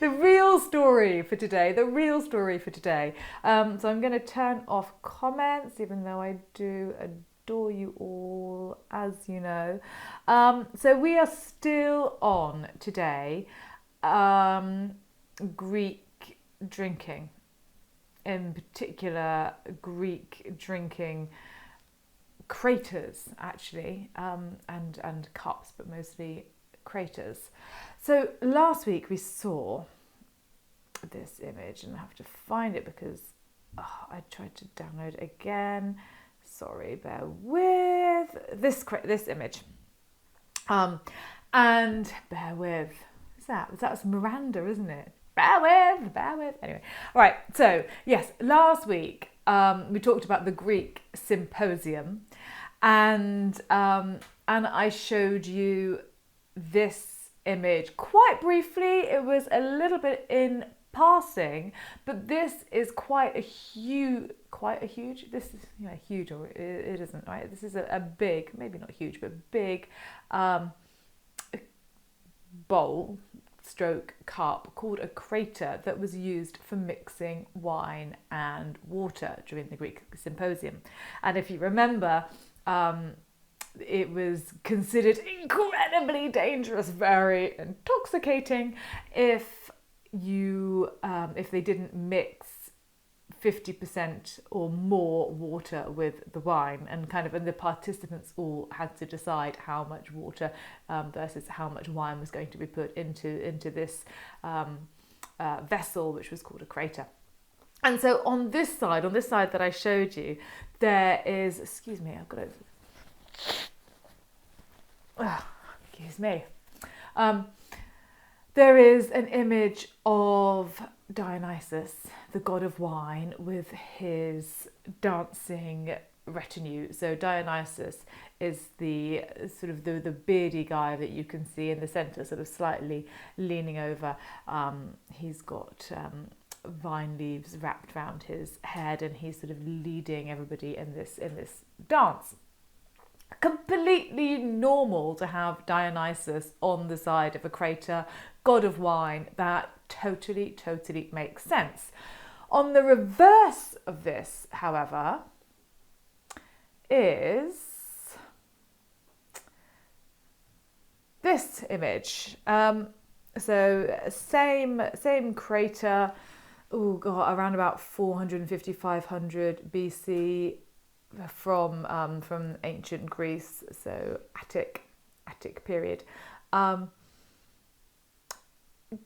The real story for today. So I'm going to turn off comments, even though I do adore you all, as you know. So we are still on today Greek drinking, in particular Greek drinking Kraters, actually, and cups, but mostly Kraters. So last week we saw this image, and I have to find it because I tried to download it again. Sorry, bear with this image. And bear with. What's that? That's Miranda, isn't it? Bear with. Anyway, all right. So yes, last week we talked about the Greek symposium, and I showed you this image quite briefly. It was a little bit in passing, but this is quite a huge. This is huge, or it isn't, right? This is a big, maybe not huge, but big bowl stroke cup called a crater that was used for mixing wine and water during the Greek symposium. And if you remember, it was considered incredibly dangerous, very intoxicating, if they didn't mix 50% or more water with the wine, and the participants all had to decide how much water versus how much wine was going to be put into this vessel, which was called a crater. And so on this side that I showed you, there is, excuse me, I've got it. Excuse me. There is an image of Dionysus, the god of wine, with his dancing retinue. So Dionysus is the sort of the beardy guy that you can see in the centre, sort of slightly leaning over. He's got vine leaves wrapped around his head, and he's sort of leading everybody in this dance. Completely normal to have Dionysus on the side of a crater, god of wine. That totally makes sense. On the reverse of this, however, is this image. So same crater. Oh god, around about 450, 500 BC. From ancient Greece, so Attic period.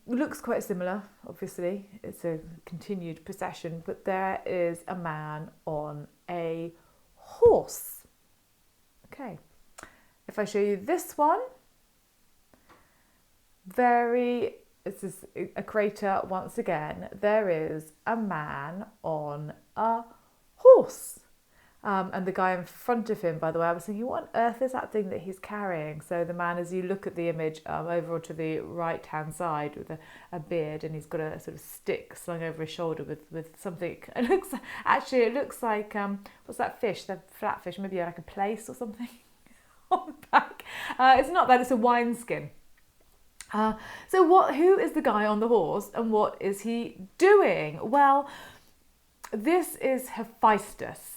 Looks quite similar, obviously. It's a continued procession, but there is a man on a horse. Okay, if I show you this one, this is a crater once again. There is a man on a horse. And the guy in front of him, by the way, I was thinking, what on earth is that thing that he's carrying? So the man, as you look at the image over to the right-hand side with a beard, and he's got a sort of stick slung over his shoulder with something. It looks like, what's that fish? The flatfish, maybe like a plaice or something on the back. It's not that, it's a wineskin. So who is the guy on the horse, and what is he doing? Well, this is Hephaestus.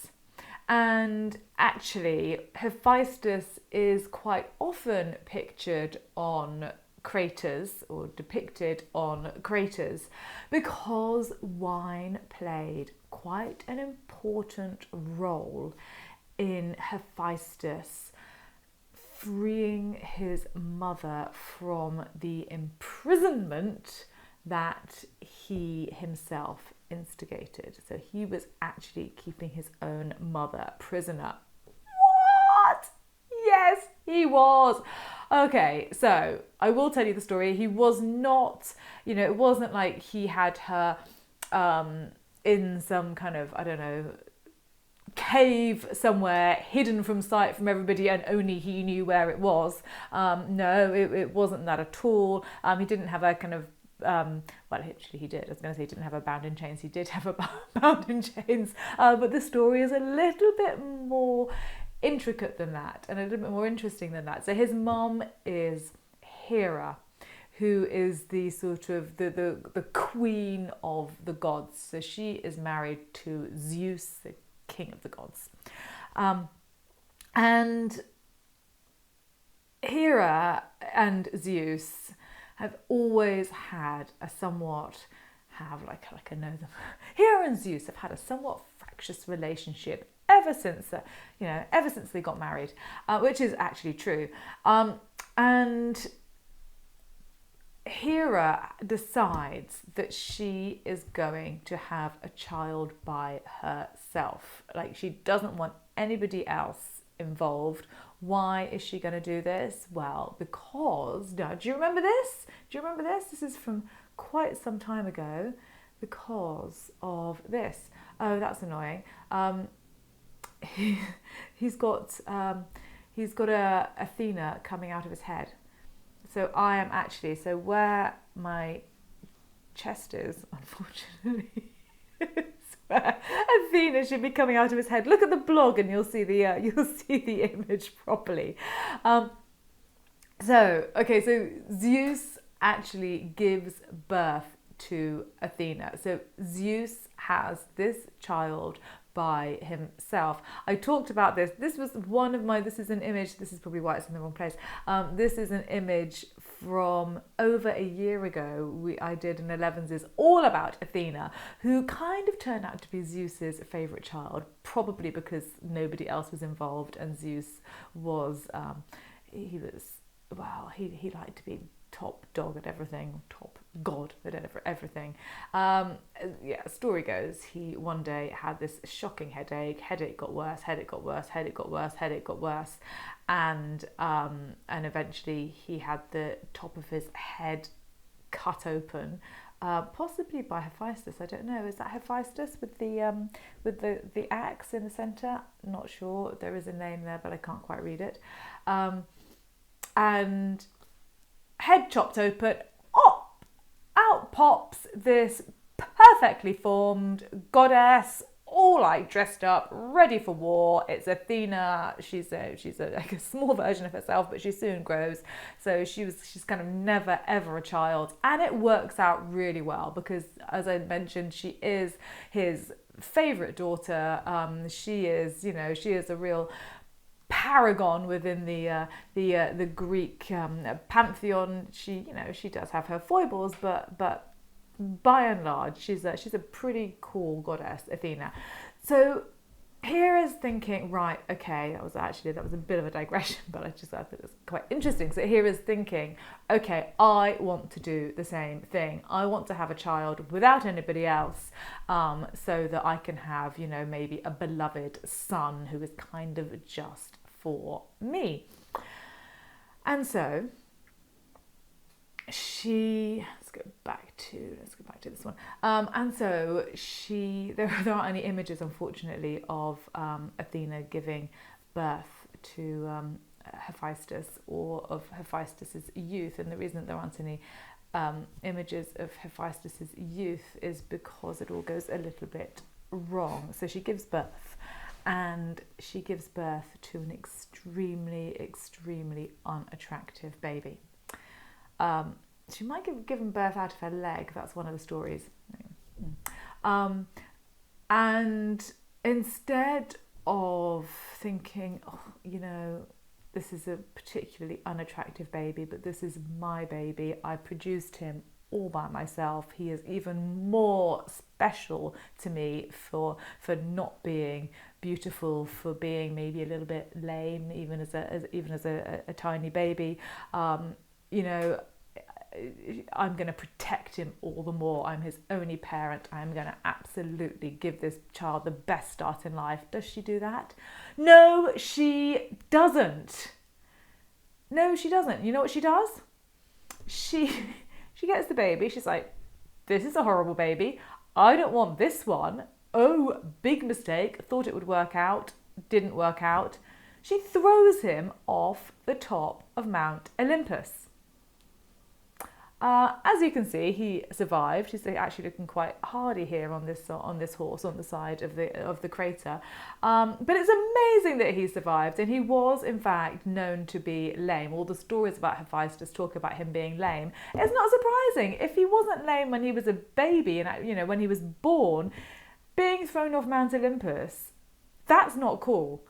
And actually, Hephaestus is quite often pictured on craters, or depicted on craters, because wine played quite an important role in Hephaestus freeing his mother from the imprisonment that he himself instigated. So he was actually keeping his own mother prisoner. What? Yes, he was. Okay, so I will tell you the story. He was not, it wasn't like he had her in some kind of, I don't know, cave somewhere hidden from sight from everybody, and only he knew where it was. No, it wasn't that at all. He didn't have a kind of well, actually he did. I was going to say he didn't have her bound in chains. He did have her bound in chains. But the story is a little bit more intricate than that, and a little bit more interesting than that. So his mum is Hera, who is the sort of the queen of the gods. So she is married to Zeus, the king of the gods. And Hera and Zeus have always had a somewhat, I know them. Hera and Zeus have had a somewhat fractious relationship ever since they got married, which is actually true. And Hera decides that she is going to have a child by herself. Like, she doesn't want anybody else involved. Why is she going to do this? Well, because, now, do you remember this? This is from quite some time ago. Because of this. Oh, that's annoying. He's got a Athena coming out of his head. So I am actually, so where my chest is, unfortunately, is where Athena should be coming out of his head. Look at the blog and you'll see the image properly. So Zeus actually gives birth to Athena. So Zeus has this child by himself. I talked about this. This is an image. This is probably why it's in the wrong place. This is an image from over a year ago. I did an Elevenses all about Athena, who kind of turned out to be Zeus's favourite child, probably because nobody else was involved, and Zeus was, he liked to be top dog at everything, top god at everything. Story goes, he one day had this shocking headache got worse, and eventually he had the top of his head cut open, possibly by Hephaestus. I don't know, is that Hephaestus with the axe in the centre? Not sure, there is a name there but I can't quite read it. And head chopped open, out pops this perfectly formed goddess, all like dressed up, ready for war. It's Athena. She's like a small version of herself, but she soon grows. So she's kind of never ever a child, and it works out really well because, as I mentioned, she is his favourite daughter. She is a real paragon within the Greek pantheon. She does have her foibles, but by and large she's a pretty cool goddess, Athena. So Hera's thinking, right, okay, that was a bit of a digression, but I thought it was quite interesting. So Hera's thinking, okay, I want to do the same thing. I want to have a child without anybody else, so that I can have, maybe a beloved son who is kind of just for me. And so let's go back to this one. And so there aren't any images, unfortunately, of Athena giving birth to Hephaestus or of Hephaestus's youth. And the reason that there aren't any images of Hephaestus's youth is because it all goes a little bit wrong. So she gives birth, and she gives birth to an extremely, extremely unattractive baby. She might have given birth out of her leg. That's one of the stories. And instead of thinking, this is a particularly unattractive baby, but this is my baby, I produced him all by myself, he is even more special to me for not being beautiful, for being maybe a little bit lame, even as a tiny baby. I'm going to protect him all the more. I'm his only parent. I'm going to absolutely give this child the best start in life. Does she do that? No, she doesn't. No, she doesn't. You know what she does? She gets the baby. She's like, this is a horrible baby. I don't want this one. Oh, big mistake. Thought it would work out. Didn't work out. She throws him off the top of Mount Olympus. As you can see, he survived. He's actually looking quite hardy here on this horse on the side of the crater. But it's amazing that he survived, and he was in fact known to be lame. All the stories about Hephaestus talk about him being lame. It's not surprising if he wasn't lame when he was a baby, and when he was born, being thrown off Mount Olympus. That's not cool.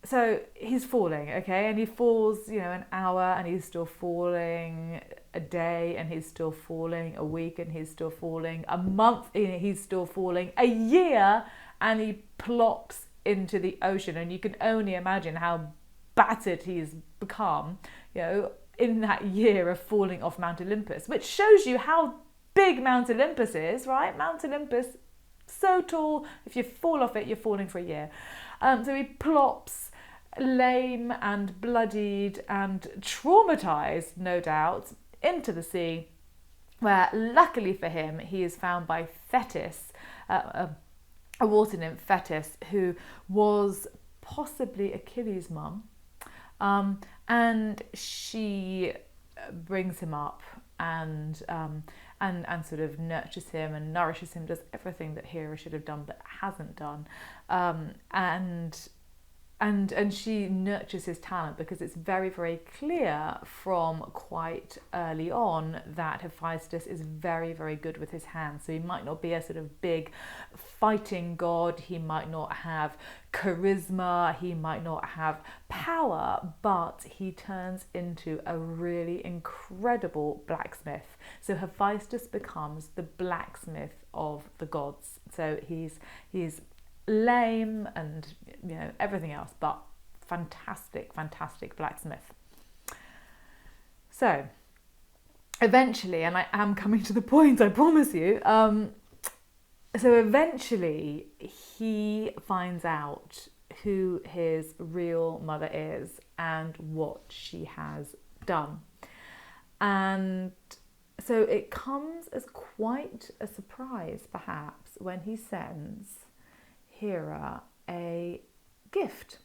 So he's falling, okay, and he falls, an hour, and he's still falling, a day, and he's still falling, a week, and he's still falling, a month, and he's still falling, a year, and he plops into the ocean. And you can only imagine how battered he's become, in that year of falling off Mount Olympus, which shows you how big Mount Olympus is, right? Mount Olympus, so tall, if you fall off it, you're falling for a year. So he plops, lame and bloodied and traumatized, no doubt, into the sea, where luckily for him he is found by Thetis, a water nymph, Thetis, who was possibly Achilles' mum, and she brings him up and sort of nurtures him and nourishes him, does everything that Hera should have done but hasn't done, and she nurtures his talent, because it's very, very clear from quite early on that Hephaestus is very, very good with his hands. So he might not be a sort of big fighting god, he might not have charisma, he might not have power, but he turns into a really incredible blacksmith. So Hephaestus becomes the blacksmith of the gods. So he's lame and everything else, but fantastic blacksmith. So eventually, and I am coming to the point, I promise you, so eventually he finds out who his real mother is and what she has done. And so it comes as quite a surprise, perhaps, when he sends Hera a gift.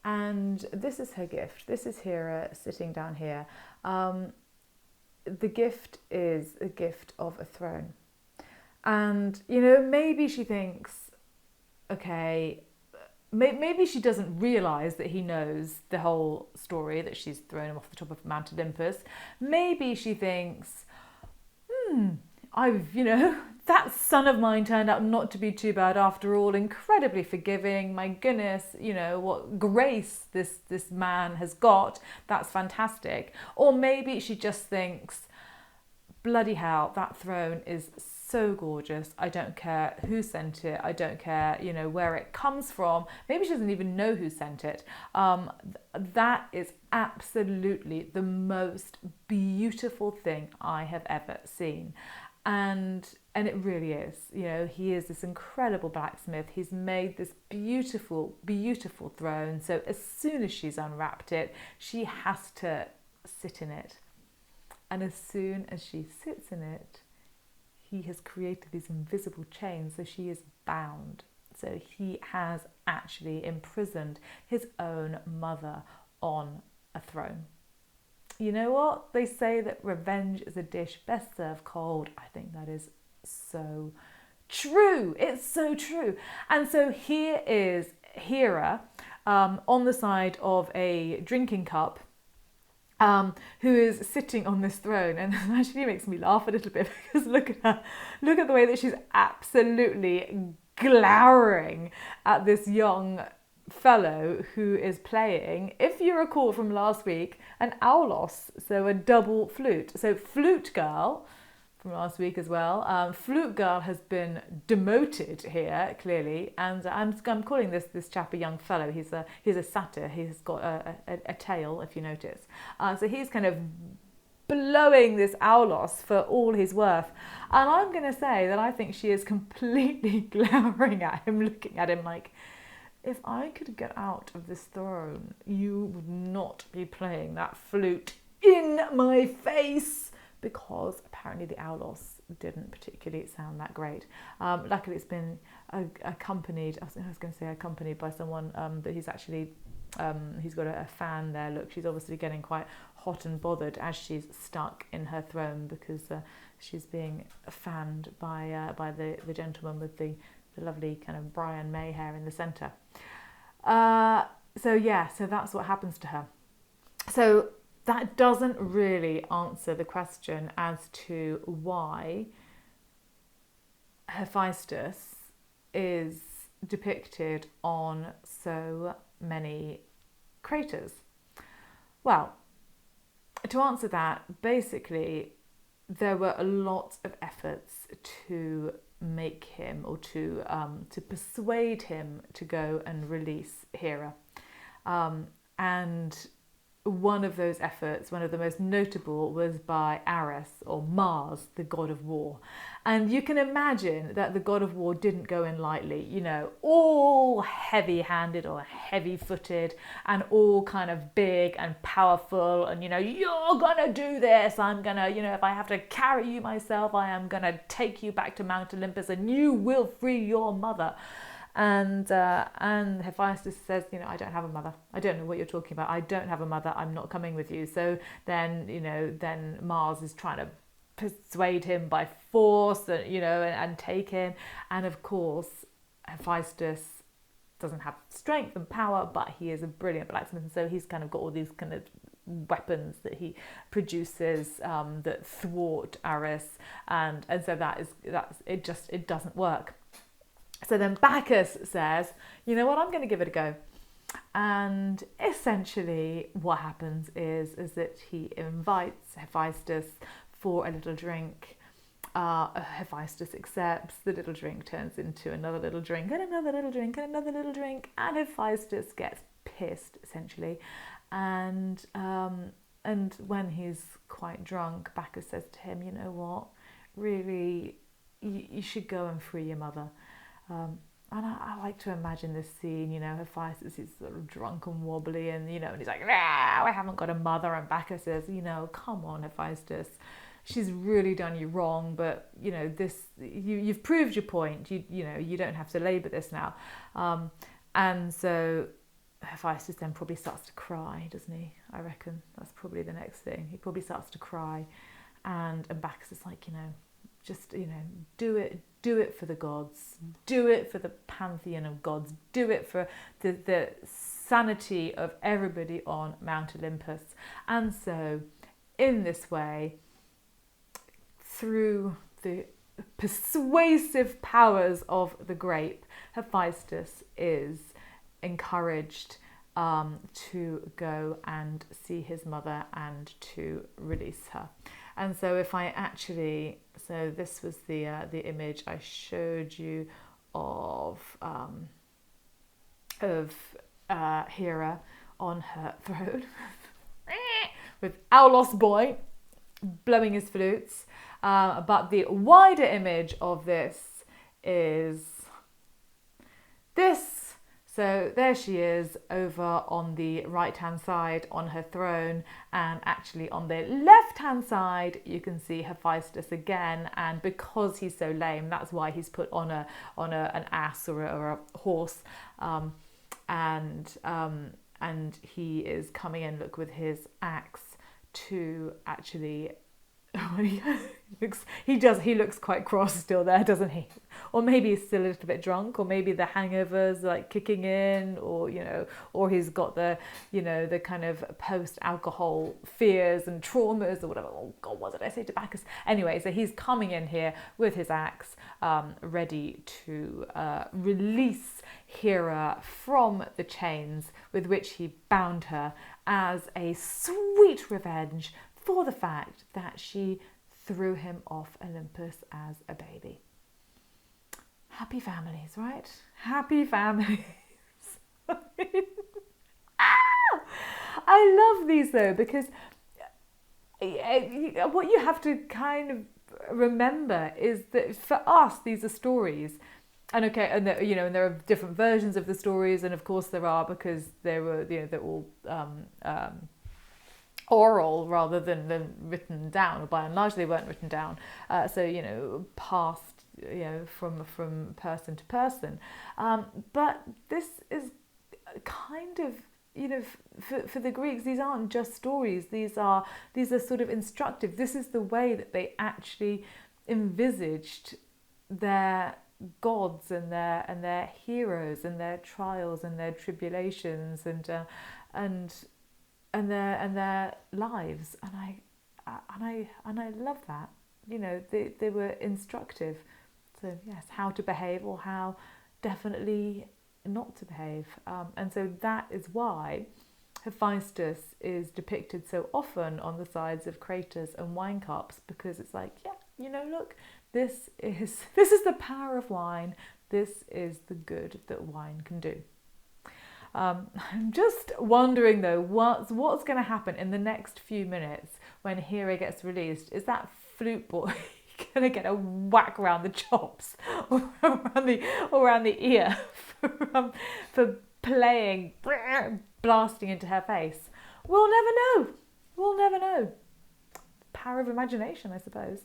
And this is her gift. This is Hera sitting down here. The gift is a gift of a throne. And, maybe she thinks, okay, maybe she doesn't realise that he knows the whole story, that she's thrown him off the top of Mount Olympus. Maybe she thinks, that son of mine turned out not to be too bad after all, incredibly forgiving, my goodness, what grace this man has got, that's fantastic. Or maybe she just thinks, bloody hell, that throne is so gorgeous, I don't care who sent it, I don't care, where it comes from. Maybe she doesn't even know who sent it. That is absolutely the most beautiful thing I have ever seen. And it really is, he is this incredible blacksmith. He's made this beautiful, beautiful throne. So as soon as she's unwrapped it, she has to sit in it. And as soon as she sits in it, he has created these invisible chains, so she is bound. So he has actually imprisoned his own mother on a throne. You know what? They say that revenge is a dish best served cold. I think that is so true. It's so true. And so here is Hera on the side of a drinking cup, who is sitting on this throne, and it actually makes me laugh a little bit, because look at her, look at the way that she's absolutely glowering at this young fellow who is playing, if you recall from last week, an aulos, so a double flute. So flute girl from last week as well. Flute girl has been demoted here, clearly, and I'm calling this chap a young fellow. He's a satyr. He's got a tail, if you notice. So he's kind of blowing this aulos for all his worth. And I'm going to say that I think she is completely glowering at him, looking at him like, if I could get out of this throne, you would not be playing that flute in my face, because apparently the aulos didn't particularly sound that great. Luckily it's been accompanied, I was going to say accompanied by someone that he's actually, he's got a fan there. Look, she's obviously getting quite hot and bothered as she's stuck in her throne because she's being fanned by the gentleman with the lovely kind of Brian May hair in the centre. So that's what happens to her. So that doesn't really answer the question as to why Hephaestus is depicted on so many Kraters. Well, to answer that, basically, there were a lot of efforts to make him, or to persuade him to go and release Hera. And one of those efforts, one of the most notable, was by Ares, or Mars, the god of war. And you can imagine that the god of war didn't go in lightly, you know, all heavy-handed or heavy-footed and all kind of big and powerful and, you know, you're gonna do this, I'm gonna, you know, if I have to carry you myself, I am gonna take you back to Mount Olympus and you will free your mother. And Hephaestus says, you know, I don't have a mother. I don't know what you're talking about. I don't have a mother. I'm not coming with you. So then, you know, then Mars is trying to persuade him by force, and, you know, and take him. And of course, Hephaestus doesn't have strength and power, but he is a brilliant blacksmith. And so he's kind of got all these kind of weapons that he produces that thwart Ares. And so it doesn't work. So then Bacchus says, you know what, I'm going to give it a go. And essentially what happens is that he invites Hephaestus for a little drink. Hephaestus accepts. The little drink turns into another little drink and another little drink and another little drink. And Hephaestus gets pissed, essentially. And when he's quite drunk, Bacchus says to him, you know what, really, you should go and free your mother. And I like to imagine this scene, you know, Hephaestus is sort of drunk and wobbly and, you know, and he's like, I haven't got a mother. And Bacchus says, you know, come on, Hephaestus, she's really done you wrong, but, you know, you've proved your point. You know, you don't have to labour this now. And so Hephaestus then probably starts to cry, doesn't he? I reckon that's probably the next thing. He probably starts to cry. And Bacchus is like, you know, just, you know, do it for the gods, do it for the pantheon of gods, do it for the sanity of everybody on Mount Olympus. And so in this way, through the persuasive powers of the grape, Hephaestus is encouraged to go and see his mother and to release her. And so this was the image I showed you of Hera on her throne with Aulos boy blowing his flutes. But the wider image of this is this. So there she is over on the right-hand side on her throne, and actually on the left-hand side you can see Hephaestus again, and because he's so lame, that's why he's put on an ass or a horse, and he is coming in, look, with his axe to actually he looks quite cross still there, doesn't he? Or maybe he's still a little bit drunk, or maybe the hangover's like kicking in, or, you know, or he's got the, you know, the kind of post-alcohol fears and traumas or whatever. Oh God, what did I say to Bacchus? Anyway, so he's coming in here with his axe, ready to release Hera from the chains with which he bound her as a sweet revenge for the fact that she threw him off Olympus as a baby. Happy families, right? Happy families. I love these though, because what you have to kind of remember is that for us, these are stories. And okay, and you know, and there are different versions of the stories, and of course there are, because they were, you know, they're all oral rather than written down, or by and large they weren't written down, so, you know, passed, you know, from person to person, but this is kind of for the Greeks, these aren't just stories. These are sort of instructive. This is the way that they actually envisaged their gods and their heroes and their trials and their tribulations and their lives. And I love that. They were instructive. So yes, how to behave or how definitely not to behave. And so that is why Hephaestus is depicted so often on the sides of Kraters and wine cups, because it's like, look, this is the power of wine. This is the good that wine can do. I'm just wondering though, what's going to happen in the next few minutes when Hero gets released? Is that flute boy going to get a whack around the chops or around the ear for playing, blasting into her face? We'll never know. We'll never know. Power of imagination, I suppose.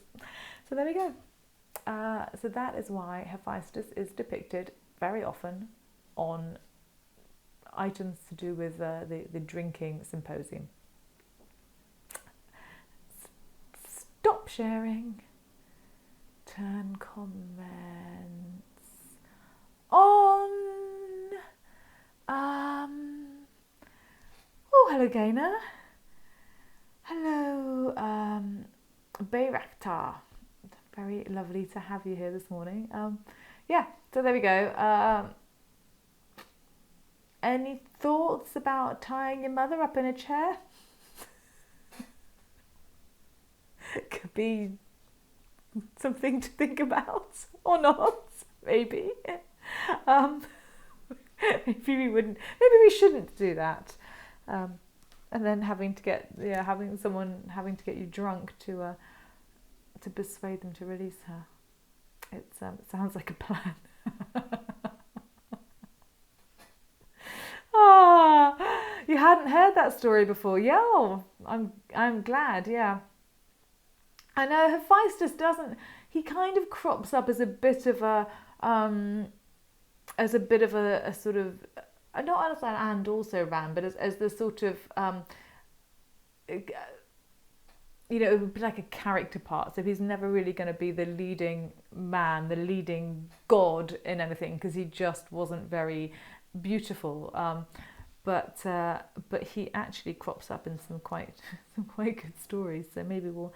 So there we go. So that is why Hephaestus is depicted very often on items to do with the drinking symposium. Stop sharing. Turn comments on. Oh, hello, Gainer. Hello, Bayraktar. Very lovely to have you here this morning. So there we go. Any thoughts about tying your mother up in a chair? Could be something to think about, or not, maybe. Maybe we wouldn't. Maybe we shouldn't do that. And then having to get you drunk to persuade them to release her. It sounds like a plan. You hadn't heard that story before. Yeah, I'm glad. Yeah, I know Hephaestus doesn't. He kind of crops up as a bit of a sort of, not as an and also ran, but as the sort of it would be like a character part. So he's never really going to be the leading man, the leading god in anything, because he just wasn't very beautiful. But he actually crops up in some quite good stories. So maybe we'll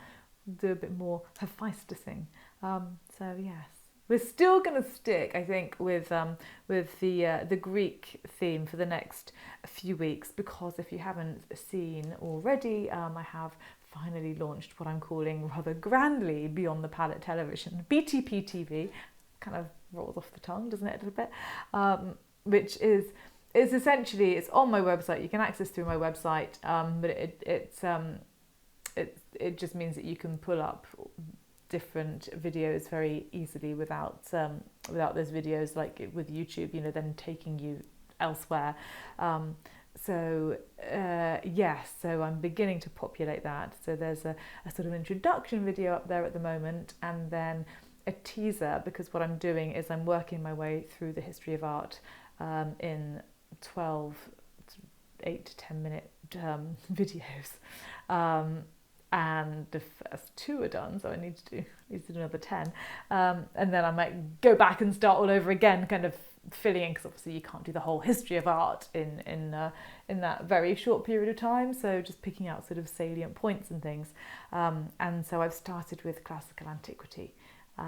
do a bit more Hephaestusing. So yes, we're still going to stick, I think, with the Greek theme for the next few weeks, because if you haven't seen already, I have finally launched what I'm calling rather grandly Beyond the Palette Television, BTP TV. Kind of rolls off the tongue, doesn't it, a little bit? Which is essentially, it's on my website. You can access through my website, but it just means that you can pull up different videos very easily without those videos, like with YouTube, then taking you elsewhere. So I'm beginning to populate that. So there's a sort of introduction video up there at the moment, and then a teaser, because what I'm doing is I'm working my way through the history of art in 12 8 to 10 minute videos. And the first 2 are done, so I need to do another 10, and then I might go back and start all over again, kind of filling in, because obviously you can't do the whole history of art in that very short period of time. So just picking out sort of salient points and things, and so I've started with classical antiquity. So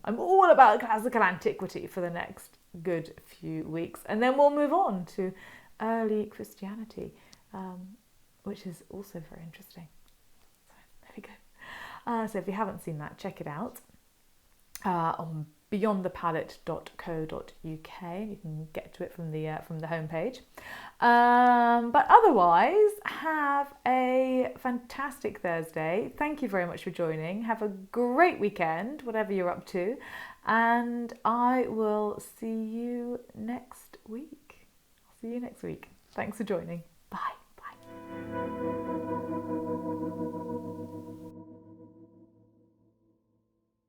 I'm all about classical antiquity for the next good few weeks, and then we'll move on to early Christianity. Which is also very interesting. So there we go. So if you haven't seen that, check it out on beyondthepalette.co.uk. You can get to it from the homepage. But otherwise, have a fantastic Thursday. Thank you very much for joining. Have a great weekend, whatever you're up to, and I will see you next week. Thanks for joining.